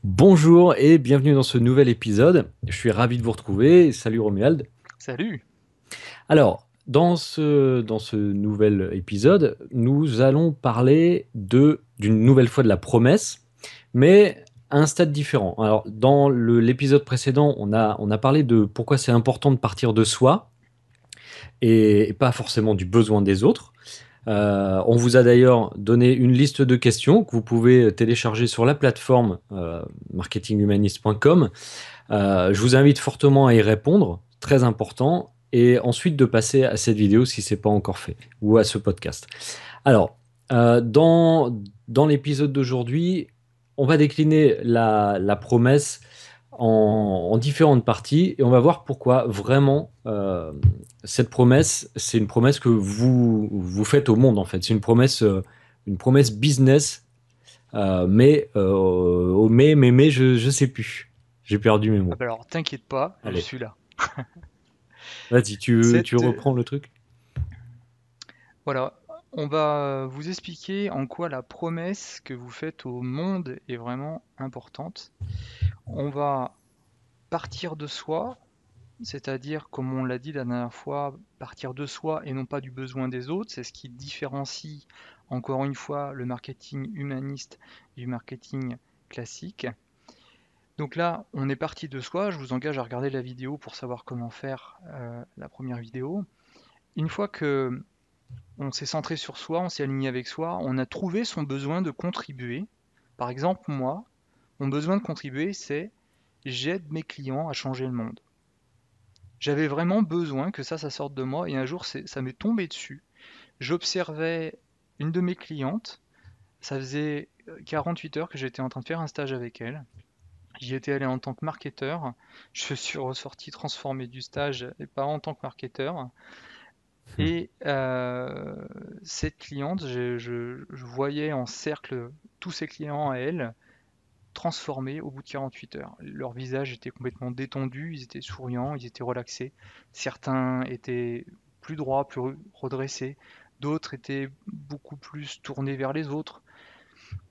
Bonjour et bienvenue dans ce nouvel épisode. Je suis ravi de vous retrouver. Salut Romuald. Salut! Alors, dans ce nouvel épisode, nous allons parler d'une nouvelle fois de la promesse, mais à un stade différent. Alors, dans l'épisode précédent, on a parlé de pourquoi c'est important de partir de soi et pas forcément du besoin des autres. On vous a d'ailleurs donné une liste de questions que vous pouvez télécharger sur la plateforme marketinghumaniste.com. Je vous invite fortement à y répondre, très important, et ensuite de passer à cette vidéo si ce n'est pas encore fait, ou à ce podcast. Alors, dans l'épisode d'aujourd'hui, on va décliner la promesse en différentes parties et on va voir pourquoi vraiment cette promesse, c'est une promesse que vous faites au monde en fait. C'est une promesse business, mais je sais plus. J'ai perdu mes Ah mots. bah alors t'inquiète pas, je Allez, suis là. vas-y, tu Cette, reprends le truc? voilà, on va vous expliquer en quoi la promesse que vous faites au monde est vraiment importante. On va partir de soi, c'est-à-dire, comme on l'a dit la dernière fois, partir de soi et non pas du besoin des autres. C'est ce qui différencie, encore une fois, le marketing humaniste du marketing classique. Donc là, on est parti de soi. Je vous engage à regarder la vidéo pour savoir comment faire la première vidéo. Une fois que on s'est centré sur soi, on s'est aligné avec soi, on a trouvé son besoin de contribuer. Par exemple, moi, mon besoin de contribuer, c'est j'aide mes clients à changer le monde. J'avais vraiment besoin que ça sorte de moi et un jour, ça m'est tombé dessus. J'observais une de mes clientes, ça faisait 48 heures que j'étais en train de faire un stage avec elle. J'y étais allé en tant que marketeur. Je suis ressorti transformé du stage et pas en tant que marketeur. Et cette cliente, je voyais en cercle tous ses clients à elle transformés au bout de 48 heures. Leur visage était complètement détendu, ils étaient souriants, ils étaient relaxés. Certains étaient plus droits, plus redressés. D'autres étaient beaucoup plus tournés vers les autres.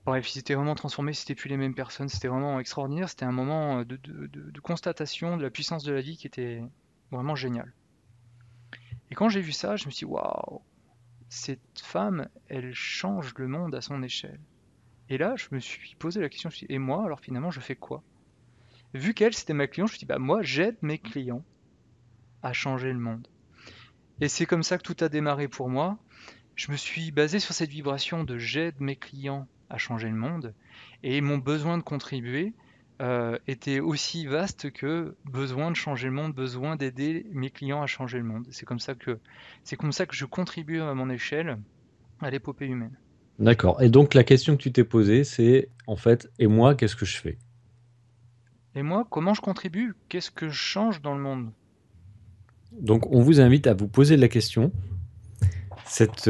Bref, ils étaient vraiment transformés, c'était plus les mêmes personnes, c'était vraiment extraordinaire. C'était un moment de constatation de la puissance de la vie qui était vraiment génial. Et quand j'ai vu ça, je me suis dit, waouh, cette femme, elle change le monde à son échelle. Et là, je me suis posé la question, je me suis dit, et moi, alors finalement, je fais quoi? Vu qu'elle, c'était ma cliente, je me suis dit, bah moi, j'aide mes clients à changer le monde. Et c'est comme ça que tout a démarré pour moi. Je me suis basé sur cette vibration de j'aide mes clients à changer le monde. Et mon besoin de contribuer était aussi vaste que besoin de changer le monde, besoin d'aider mes clients à changer le monde. C'est comme ça que je contribue à mon échelle à l'épopée humaine. D'accord. Et donc la question que tu t'es posée, c'est en fait, et moi, qu'est-ce que je fais? Et moi, comment je contribue? Qu'est-ce que je change dans le monde? Donc on vous invite à vous poser la question, cette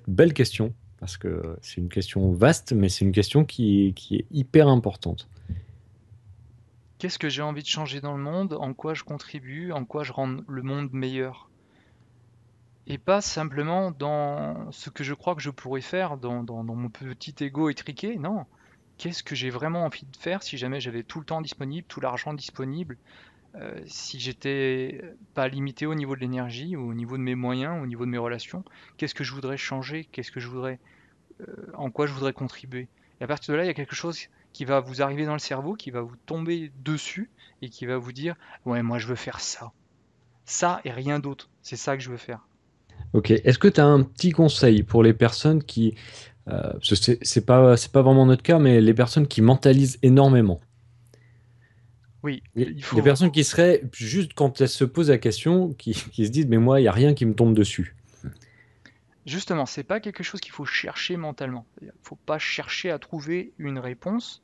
belle question, parce que c'est une question vaste, mais c'est une question qui est hyper importante. Qu'est-ce que j'ai envie de changer dans le monde? En quoi je contribue? En quoi je rends le monde meilleur? Et pas simplement dans ce que je crois que je pourrais faire dans mon petit ego étriqué, non. Qu'est-ce que j'ai vraiment envie de faire si jamais j'avais tout le temps disponible, tout l'argent disponible, si j'étais pas limité au niveau de l'énergie, au niveau de mes moyens, au niveau de mes relations? Qu'est-ce que je voudrais changer? En quoi je voudrais contribuer? Et à partir de là, il y a quelque chose qui va vous arriver dans le cerveau, qui va vous tomber dessus et qui va vous dire, ouais, moi je veux faire ça. Ça et rien d'autre. C'est ça que je veux faire. Ok. Est-ce que tu as un petit conseil pour les personnes qui, parce que c'est pas vraiment notre cas, mais les personnes qui mentalisent énormément? Oui, il Les faut personnes qui seraient, juste quand elles se posent la question, qui se disent, mais moi, il n'y a rien qui me tombe dessus. justement, c'est pas quelque chose qu'il faut chercher mentalement. Il faut pas chercher à trouver une réponse.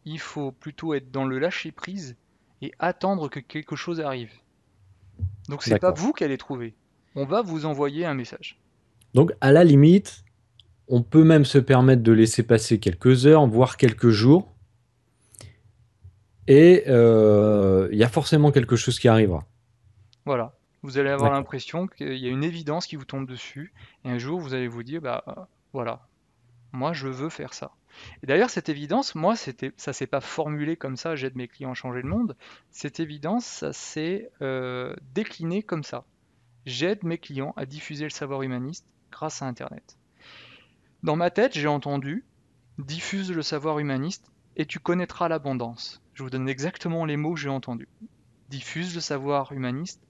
Il faut plutôt être dans le lâcher prise et attendre que quelque chose arrive. Donc c'est pas D'accord. vous qui allez trouver. On va vous envoyer un message. Donc, à la limite, on peut même se permettre de laisser passer quelques heures, voire quelques jours, et il y a forcément quelque chose qui arrivera. Voilà. Vous allez avoir D'accord. l'impression qu'il y a une évidence qui vous tombe dessus et un jour vous allez vous dire bah voilà, moi je veux faire ça. Et d'ailleurs, cette évidence, moi, ça s'est pas formulé comme ça, j'aide mes clients à changer le monde. Cette évidence, ça s'est décliné comme ça. J'aide mes clients à diffuser le savoir humaniste grâce à Internet. Dans ma tête, j'ai entendu diffuse le savoir humaniste et tu connaîtras l'abondance. Je vous donne exactement les mots que j'ai entendus. Diffuse le savoir humaniste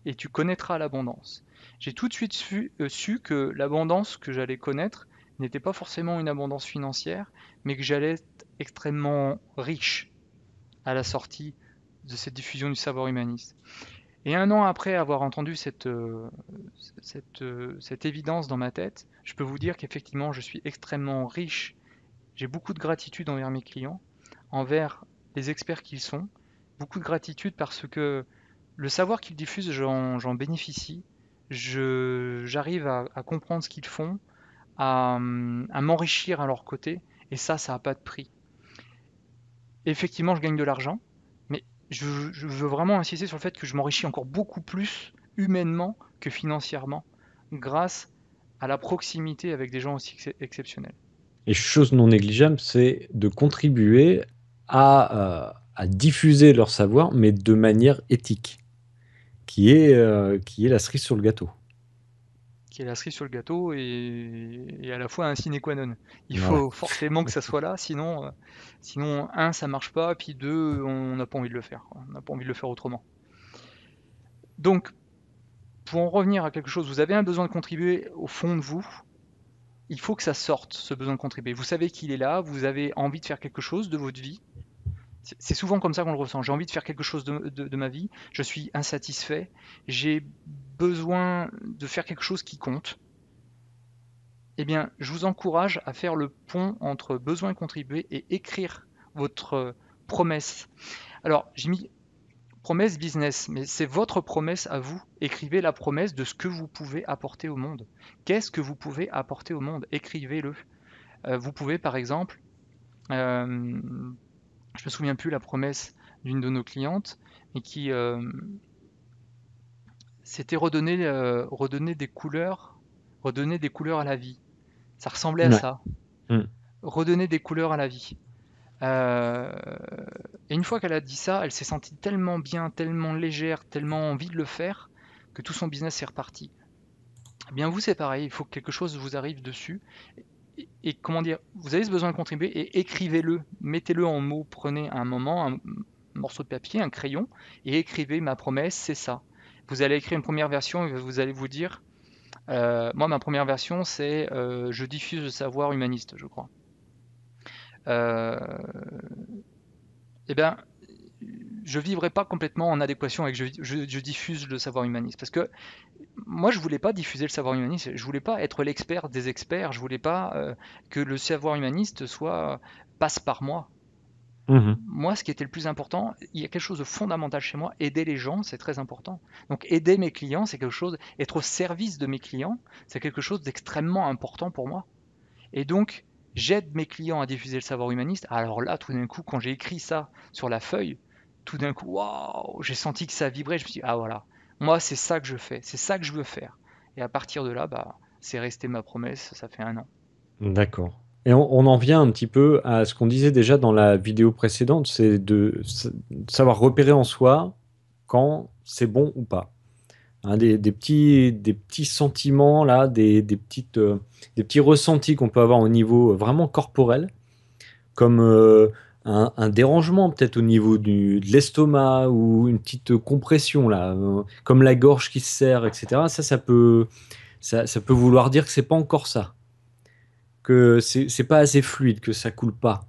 et tu connaîtras l'abondance. J'ai tout de suite su que l'abondance que j'allais connaître n'était pas forcément une abondance financière, mais que j'allais être extrêmement riche à la sortie de cette diffusion du savoir humaniste. Et un an après avoir entendu cette évidence dans ma tête, je peux vous dire qu'effectivement, je suis extrêmement riche. J'ai beaucoup de gratitude envers mes clients, envers les experts qu'ils sont, beaucoup de gratitude parce que le savoir qu'ils diffusent, j'en bénéficie. J'arrive à comprendre ce qu'ils font, à m'enrichir à leur côté, et ça n'a pas de prix. Effectivement, je gagne de l'argent, mais je veux vraiment insister sur le fait que je m'enrichis encore beaucoup plus humainement que financièrement, grâce à la proximité avec des gens aussi exceptionnels. Et chose non négligeable, c'est de contribuer à diffuser leur savoir, mais de manière éthique, qui est la cerise sur le gâteau. Qui est la cerise sur le gâteau et à la fois un sine qua non. Il Voilà. faut forcément que ça soit là, sinon un, ça marche pas, puis deux, on n'a pas envie de le faire, quoi. On n'a pas envie de le faire autrement. Donc, pour en revenir à quelque chose, vous avez un besoin de contribuer au fond de vous, il faut que ça sorte, ce besoin de contribuer. Vous savez qu'il est là, vous avez envie de faire quelque chose de votre vie. C'est souvent comme ça qu'on le ressent. J'ai envie de faire quelque chose de ma vie, je suis insatisfait, j'ai besoin de faire quelque chose qui compte. Eh bien, je vous encourage à faire le pont entre besoin de contribuer et écrire votre promesse. Alors, j'ai mis promesse business, mais c'est votre promesse à vous. Écrivez la promesse de ce que vous pouvez apporter au monde. Qu'est-ce que vous pouvez apporter au monde? Écrivez-le. Vous pouvez, par exemple, je me souviens plus la promesse d'une de nos clientes, mais qui s'était redonner des couleurs à la vie. Ça ressemblait à Ouais. ça. Mm. Redonner des couleurs à la vie. Euh, et une fois qu'elle a dit ça, elle s'est sentie tellement bien, tellement légère, tellement envie de le faire, que tout son business est reparti. Eh bien vous c'est pareil, il faut que quelque chose vous arrive dessus. Et comment dire, vous avez ce besoin de contribuer et écrivez-le, mettez-le en mots, prenez un moment, un morceau de papier, un crayon, et écrivez ma promesse, c'est ça. Vous allez écrire une première version et vous allez vous dire, moi ma première version c'est je diffuse le savoir humaniste, je crois. Euh, eh bien, je vivrai pas complètement en adéquation avec je diffuse le savoir humaniste. Parce que moi, je voulais pas diffuser le savoir humaniste, je voulais pas être l'expert des experts, je voulais pas que le savoir humaniste passe par moi. Mhm. Moi, ce qui était le plus important, il y a quelque chose de fondamental chez moi, aider les gens, c'est très important. Donc aider mes clients, c'est quelque chose, être au service de mes clients, c'est quelque chose d'extrêmement important pour moi. Et donc, j'aide mes clients à diffuser le savoir humaniste. Alors là, tout d'un coup, quand j'ai écrit ça sur la feuille, tout d'un coup, waouh, j'ai senti que ça vibrait. Je me suis dit, ah voilà, moi, c'est ça que je fais, c'est ça que je veux faire. Et à partir de là, bah, c'est resté ma promesse, ça fait un an. D'accord. Et on en vient un petit peu à ce qu'on disait déjà dans la vidéo précédente, c'est de savoir repérer en soi quand c'est bon ou pas. Hein, des petits sentiments, là, des petits ressentis qu'on peut avoir au niveau vraiment corporel, comme un dérangement peut-être au niveau de l'estomac ou une petite compression, là, comme la gorge qui se serre, etc. Ça peut vouloir dire que c'est pas encore ça, que c'est pas assez fluide, que ça coule pas.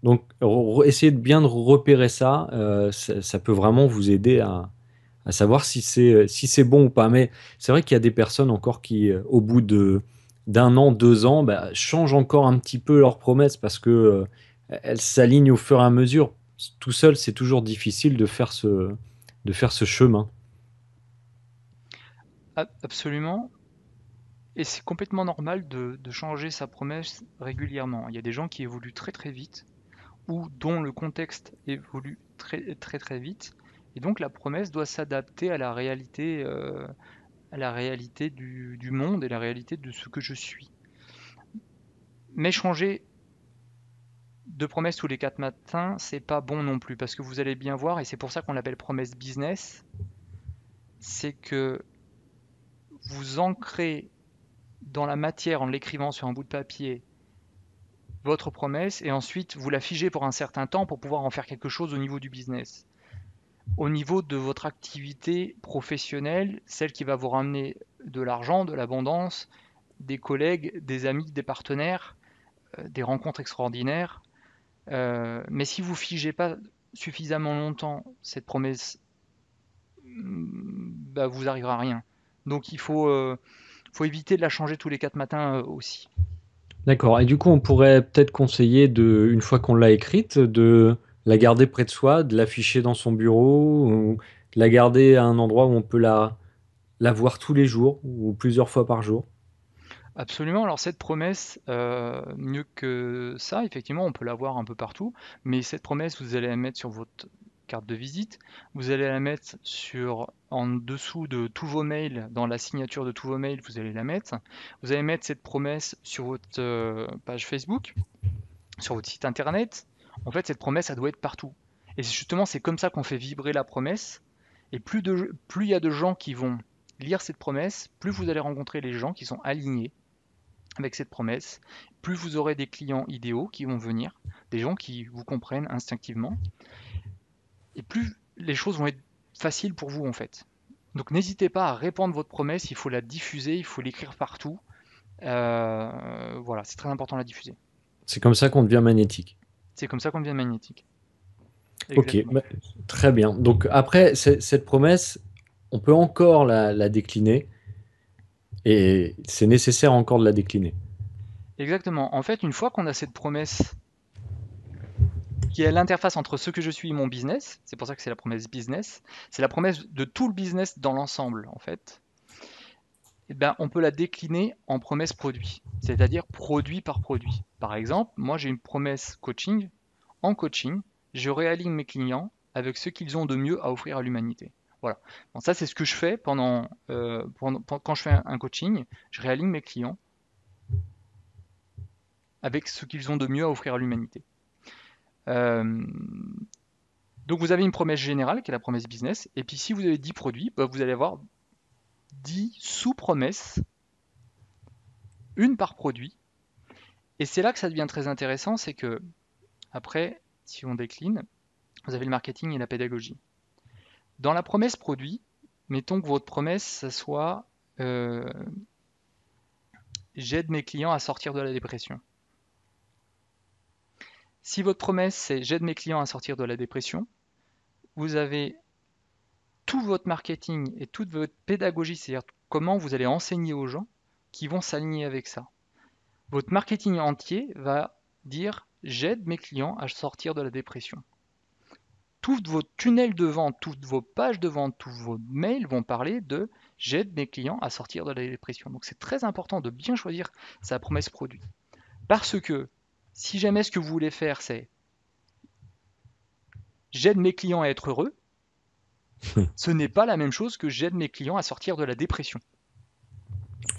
Donc, essayer de bien repérer ça, ça peut vraiment vous aider à savoir si c'est bon ou pas. Mais c'est vrai qu'il y a des personnes encore qui, au bout d'un an, 2 ans, bah, changent encore un petit peu leurs promesses parce que elles s'alignent au fur et à mesure. Tout seul, c'est toujours difficile de faire ce chemin. Absolument. Et c'est complètement normal de changer sa promesse régulièrement. Il y a des gens qui évoluent très très vite ou dont le contexte évolue très très très vite. Et donc la promesse doit s'adapter à la réalité du monde et la réalité de ce que je suis. Mais changer deux promesses tous les 4 matins, c'est pas bon non plus, parce que vous allez bien voir, et c'est pour ça qu'on l'appelle promesse business, c'est que vous ancrez dans la matière en l'écrivant sur un bout de papier votre promesse, et ensuite vous la figez pour un certain temps pour pouvoir en faire quelque chose au niveau du business. Au niveau de votre activité professionnelle, celle qui va vous ramener de l'argent, de l'abondance, des collègues, des amis, des partenaires, des rencontres extraordinaires. Mais si vous figez pas suffisamment longtemps cette promesse, bah, vous arrivera à rien. Donc faut éviter de la changer tous les 4 matins aussi. D'accord. Et du coup, on pourrait peut-être conseiller une fois qu'on l'a écrite, de la garder près de soi, de l'afficher dans son bureau, ou de la garder à un endroit où on peut la voir tous les jours ou plusieurs fois par jour. Absolument. Alors cette promesse, mieux que ça, effectivement, on peut la voir un peu partout, mais cette promesse, vous allez la mettre sur votre carte de visite, vous allez la mettre en dessous de tous vos mails, dans la signature de tous vos mails, vous allez la mettre. Vous allez mettre cette promesse sur votre page Facebook, sur votre site internet. En fait, cette promesse, elle doit être partout. Et justement, c'est comme ça qu'on fait vibrer la promesse. Et plus il y a de gens qui vont lire cette promesse, plus vous allez rencontrer les gens qui sont alignés avec cette promesse, plus vous aurez des clients idéaux qui vont venir, des gens qui vous comprennent instinctivement, et plus les choses vont être faciles pour vous en fait. Donc n'hésitez pas à répandre votre promesse, il faut la diffuser, il faut l'écrire partout. Voilà, c'est très important de la diffuser. C'est comme ça qu'on devient magnétique. C'est comme ça qu'on devient magnétique. Ok, Exactement. bah, très bien. Donc après, cette promesse, on peut encore la décliner et c'est nécessaire encore de la décliner. Exactement. En fait, une fois qu'on a cette promesse qui est l'interface entre ce que je suis et mon business, c'est pour ça que c'est la promesse business, c'est la promesse de tout le business dans l'ensemble en fait. Eh ben, on peut la décliner en promesse produit, c'est-à-dire produit par produit. Par exemple, moi j'ai une promesse coaching. En coaching, je réaligne mes clients avec ce qu'ils ont de mieux à offrir à l'humanité. Voilà. Donc ça, c'est ce que je fais quand je fais un coaching. Je réaligne mes clients avec ce qu'ils ont de mieux à offrir à l'humanité. Euh, donc vous avez une promesse générale qui est la promesse business. Et puis si vous avez 10 produits, bah, vous allez avoir 10 sous-promesses, une par produit. Et c'est là que ça devient très intéressant, c'est que après, si on décline, vous avez le marketing et la pédagogie. Dans la promesse produit, mettons que votre promesse, ça soit euh, j'aide mes clients à sortir de la dépression. Si votre promesse c'est j'aide mes clients à sortir de la dépression, vous avez tout votre marketing et toute votre pédagogie, c'est-à-dire comment vous allez enseigner aux gens qui vont s'aligner avec ça. Votre marketing entier va dire j'aide mes clients à sortir de la dépression. Tous vos tunnels de vente, toutes vos pages de vente, tous vos mails vont parler de j'aide mes clients à sortir de la dépression. Donc c'est très important de bien choisir sa promesse produit. Parce que si jamais ce que vous voulez faire c'est j'aide mes clients à être heureux, ce n'est pas la même chose que j'aide mes clients à sortir de la dépression.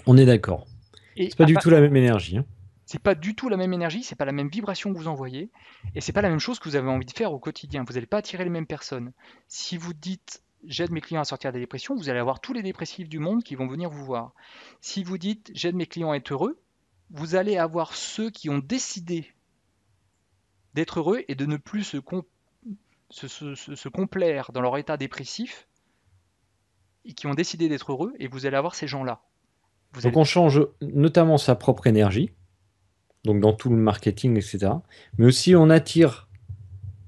On est d'accord. Et C'est pas du tout la même énergie, hein. c'est pas du tout la même énergie, c'est pas la même vibration que vous envoyez, et c'est pas la même chose que vous avez envie de faire au quotidien. Vous n'allez pas attirer les mêmes personnes. Si vous dites j'aide mes clients à sortir des dépressions, vous allez avoir tous les dépressifs du monde qui vont venir vous voir. Si vous dites j'aide mes clients à être heureux, vous allez avoir ceux qui ont décidé d'être heureux et de ne plus se complaire dans leur état dépressif et qui ont décidé d'être heureux, et vous allez avoir ces gens-là. Vous Donc allez on change notamment sa propre énergie, donc dans tout le marketing, etc. Mais aussi on attire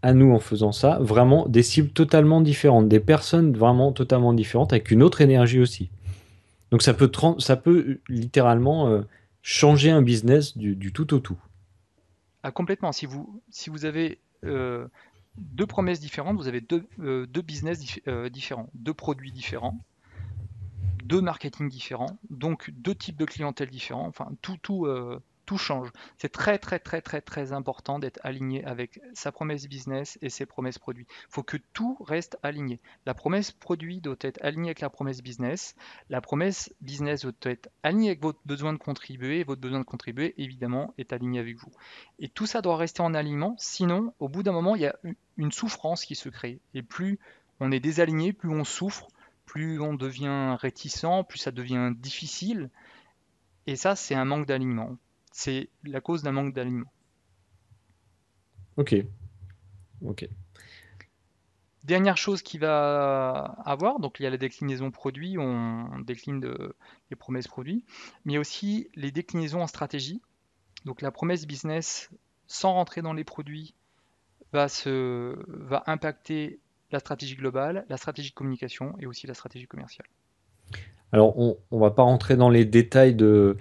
à nous en faisant ça vraiment des cibles totalement différentes, des personnes vraiment totalement différentes avec une autre énergie aussi. Donc ça peut littéralement changer un business du tout au tout. complètement. Si vous avez deux promesses différentes, vous avez deux business différents, deux produits différents, deux marketing différents, donc deux types de clientèle différents. Enfin, tout tout change. C'est très très très très très important d'être aligné avec sa promesse business et ses promesses produits. Il faut que tout reste aligné. La promesse produit doit être alignée avec la promesse business. La promesse business doit être alignée avec votre besoin de contribuer. Et votre besoin de contribuer, évidemment, est aligné avec vous. Et tout ça doit rester en alignement. Sinon, au bout d'un moment, il y a une souffrance qui se crée. Et plus on est désaligné, plus on souffre, plus on devient réticent, plus ça devient difficile. Et ça, c'est un manque d'alignement. C'est la cause d'un manque d'alignement. Ok, ok. Dernière chose qu'il va avoir, donc il y a la déclinaison produit, on décline les promesses produits, mais il y a aussi les déclinaisons en stratégie. Donc la promesse business, sans rentrer dans les produits, va impacter la stratégie globale, la stratégie de communication et aussi la stratégie commerciale. Alors, on va pas rentrer dans les détails de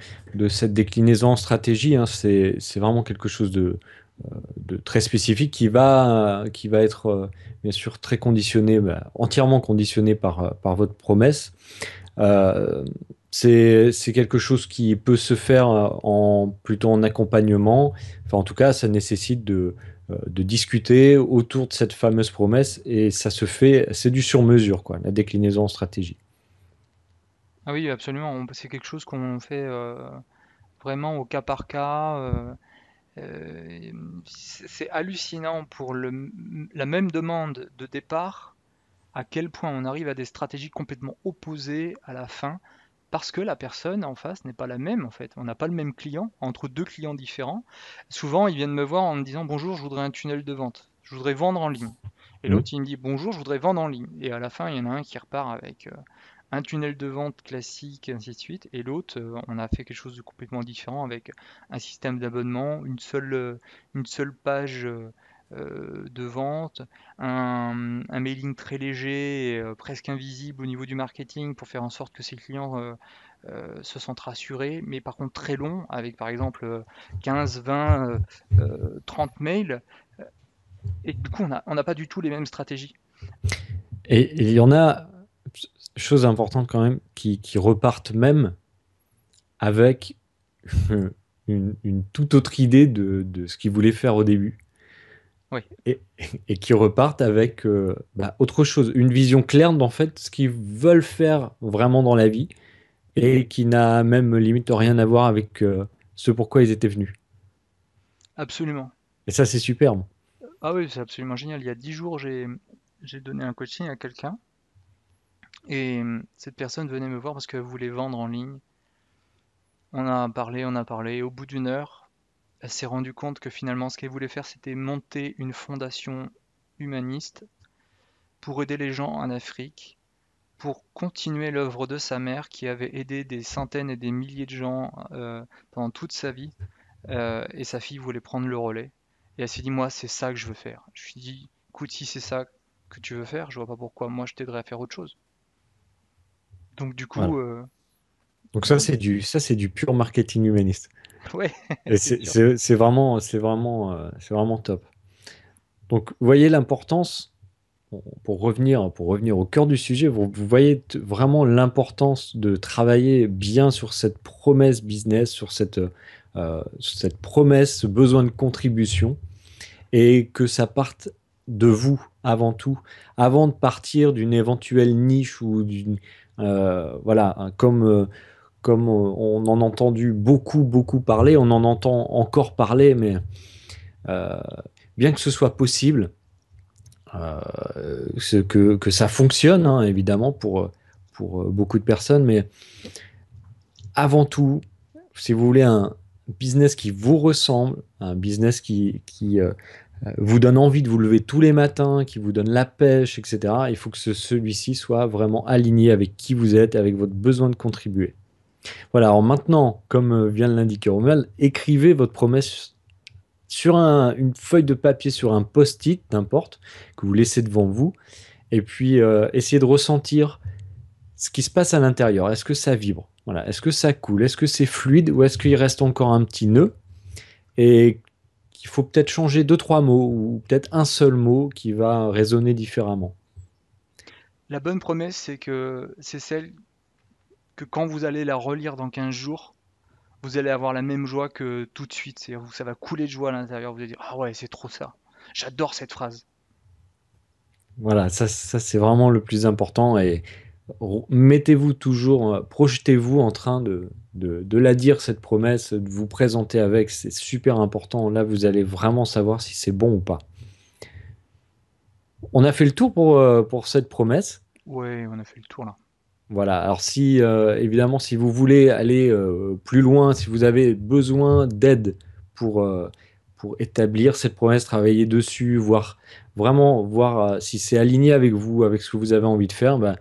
cette déclinaison en stratégie, hein. C'est vraiment quelque chose de très spécifique qui va être bien sûr très conditionné, bah, entièrement conditionné par votre promesse. Euh, c'est quelque chose qui peut se faire plutôt en accompagnement. Enfin, en tout cas, ça nécessite de discuter autour de cette fameuse promesse et ça se fait, c'est du sur-mesure, quoi, la déclinaison en stratégie. Ah oui, absolument, c'est quelque chose qu'on fait vraiment au cas par cas. C'est hallucinant pour la même demande de départ, à quel point on arrive à des stratégies complètement opposées à la fin, parce que la personne en face n'est pas la même en fait. On n'a pas le même client entre deux clients différents. Souvent, ils viennent me voir en me disant bonjour, je voudrais un tunnel de vente, je voudrais vendre en ligne. Et Hmm. l'autre, il me dit bonjour, je voudrais vendre en ligne. Et à la fin, il y en a un qui repart avec un tunnel de vente classique, et ainsi de suite. Et l'autre, on a fait quelque chose de complètement différent avec un système d'abonnement, une seule page de vente, un mailing très léger, et, presque invisible au niveau du marketing pour faire en sorte que ses clients se sentent rassurés, mais par contre très long, avec par exemple 15, 20, 30 mails. Et du coup, on n'a pas du tout les mêmes stratégies. Et il y en a, chose importante quand même, qui repartent même avec une toute autre idée de ce qu'ils voulaient faire au début. Oui, Et, et qui repartent avec bah, autre chose, une vision claire d'en fait ce qu'ils veulent faire vraiment dans la vie et qui n'a même limite rien à voir avec ce pourquoi ils étaient venus. absolument. Et ça, c'est superbe. Ah oui, c'est absolument génial. Il y a 10 jours, j'ai donné un coaching à quelqu'un et cette personne venait me voir parce qu'elle voulait vendre en ligne. On a parlé, on a parlé. Au bout d'une heure, elle s'est rendue compte que finalement, ce qu'elle voulait faire, c'était monter une fondation humaniste pour aider les gens en Afrique, pour continuer l'œuvre de sa mère qui avait aidé des centaines et des milliers de gens pendant toute sa vie. Et sa fille voulait prendre le relais. Et elle s'est dit, moi, c'est ça que je veux faire. Je lui ai dit, écoute, si c'est ça que tu veux faire, je vois pas pourquoi moi je t'aiderais à faire autre chose. Donc du coup, Voilà. Donc ça, c'est du pur marketing humaniste. ouais, Et c'est sûr. c'est vraiment top. Donc, vous voyez l'importance, pour revenir au cœur du sujet, vous voyez vraiment l'importance de travailler bien sur cette promesse business, sur cette promesse, ce besoin de contribution, et que ça parte de vous avant tout, avant de partir d'une éventuelle niche ou d'une... voilà, hein, comme on en a entendu beaucoup parler, on en entend encore parler, mais euh, bien que ce soit possible, que ça fonctionne, hein, évidemment, pour beaucoup de personnes, mais avant tout, si vous voulez un business qui vous ressemble, un business qui vous donne envie de vous lever tous les matins, qui vous donne la pêche, etc., il faut que celui-ci soit vraiment aligné avec qui vous êtes, avec votre besoin de contribuer. Voilà, alors maintenant, comme vient de l'indiquer Romuald, écrivez votre promesse sur une feuille de papier, sur un post-it, n'importe, que vous laissez devant vous, et puis essayez de ressentir ce qui se passe à l'intérieur. Est-ce que ça vibre? Voilà. Est-ce que ça coule? Est-ce que c'est fluide ou est-ce qu'il reste encore un petit nœud et qu'il faut peut-être changer deux, trois mots ou peut-être un seul mot qui va résonner différemment? La bonne promesse, c'est celle que quand vous allez la relire dans 15 jours, vous allez avoir la même joie que tout de suite. C'est-à-dire, ça va couler de joie à l'intérieur. Vous allez dire, ah ouais, c'est trop ça. J'adore cette phrase. Voilà, ça c'est vraiment le plus important. Et mettez-vous toujours, projetez-vous en train de la dire, cette promesse, de vous présenter avec. C'est super important. Là, vous allez vraiment savoir si c'est bon ou pas. On a fait le tour pour cette promesse. Ouais, on a fait le tour là. Voilà, alors si évidemment si vous voulez aller plus loin, si vous avez besoin d'aide pour, euh, pour établir cette promesse, travailler dessus, voir vraiment voir si c'est aligné avec vous, avec ce que vous avez envie de faire, ben,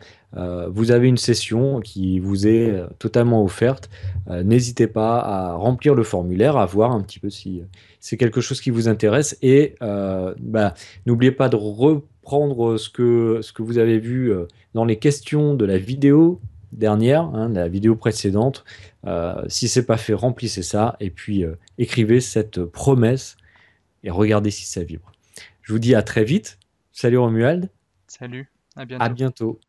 vous avez une session qui vous est totalement offerte. N'hésitez pas à remplir le formulaire, à voir un petit peu si c'est quelque chose qui vous intéresse et ben, n'oubliez pas de reprendre ce que vous avez vu dans les questions de la vidéo dernière, hein, de la vidéo précédente. Si c'est pas fait, remplissez ça et puis écrivez cette promesse et regardez si ça vibre. Je vous dis à très vite. Salut Romuald, Salut, à à bientôt. bientôt.